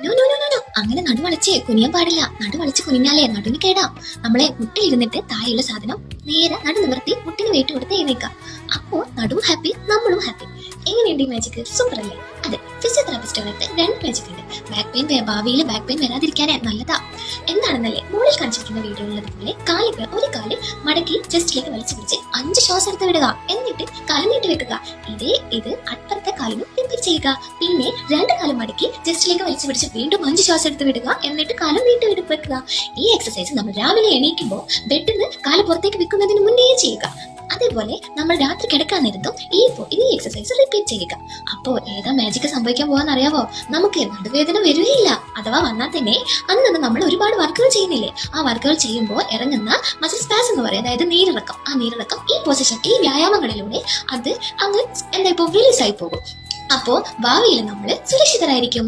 No no no no no അങ്ങനെ നടുവളച്ച് കുനിയാൻ പാടില്ല. നടുവളച്ച് കുനിഞ്ഞാലേ നടുവിന് കേടാം. നമ്മളെ മുട്ടിലിരുന്നിട്ട് താഴെയുള്ള സാധനം നേരെ നടു നിവർത്തി മുട്ടിന് വെയിറ്റ് കൊടുത്ത് എഴുന്നേക്കാം. അപ്പോ നടുവും ഹാപ്പി, നമ്മളും ഹാപ്പി. എങ്ങനെയുണ്ട് ഈ മാജിക്? സൂപ്പർ അല്ലേ? അതെ, ഫിസിയോതെറാപ്പിസ്റ്റുകൾക്ക് രണ്ട് മാജിക് ഉണ്ട്. ബാക്ക് പെയിൻ ഭാവിയിൽ ബാക്ക് പെയിൻ വരാതിരിക്കാനേ നല്ലതാ. എന്താണെന്നല്ലേ, മുകളിൽ കാണിച്ചിരിക്കുന്ന വീഡിയോയിലുള്ളതുപോലെ ഒരു കാല് മടക്കി ചെസ്റ്റിലേക്ക് വലിച്ചു പിടിച്ച് 5 ശ്വാസം എടുത്ത് വിടുക. എന്നിട്ട് കാല് നീട്ടി വെക്കുക. ഇത് അപ്പുറത്തെ കാലിനും റിപ്പീറ്റ് ചെയ്യുക. പിന്നെ 2 കാലും മടക്കി ചെസ്റ്റിലേക്ക് വലിച്ചു പിടിച്ച് വീണ്ടും 5 ശ്വാസം എടുത്ത് വിടുക. എന്നിട്ട് കാലം നീട്ടി വെക്കുക. ഈ എക്സസൈസ് നമ്മൾ രാവിലെ എണീക്കുമ്പോൾ ബെഡിൽ നിന്ന് കാല് പുറത്തേക്ക് വെക്കുന്നതിന് മുന്നേ ചെയ്യുക. അതേപോലെ നമ്മൾ രാത്രി കിടക്കാൻ നേരത്തും ഈ എക്സസൈസ് റിപ്പീറ്റ് ചെയ്യുക. അപ്പോ ഏതാ മാജിക് സംഭവിക്കാൻ പോവാന്ന് അറിയാവോ? നമുക്ക് നടുവേദന വരികയില്ല. അഥവാ വന്നാൽ തന്നെ അന്ന് നമ്മൾ ഒരുപാട് വർക്കുകൾ ചെയ്യുന്നില്ലേ, ആ വർക്കുകൾ ചെയ്യുമ്പോൾ ഇറങ്ങുന്ന മസിൽ സ്പാസ് എന്ന് പറയും, അതായത് നീരിറക്കം. ആ നീരിറക്കം ഈ പൊസിഷൻ, ഈ വ്യായാമങ്ങളിലൂടെ അത് അങ്ങ് റിലീസ് ആയി പോകും. അപ്പോ ഭാവിയിൽ നമ്മൾ സുരക്ഷിതരായിരിക്കും.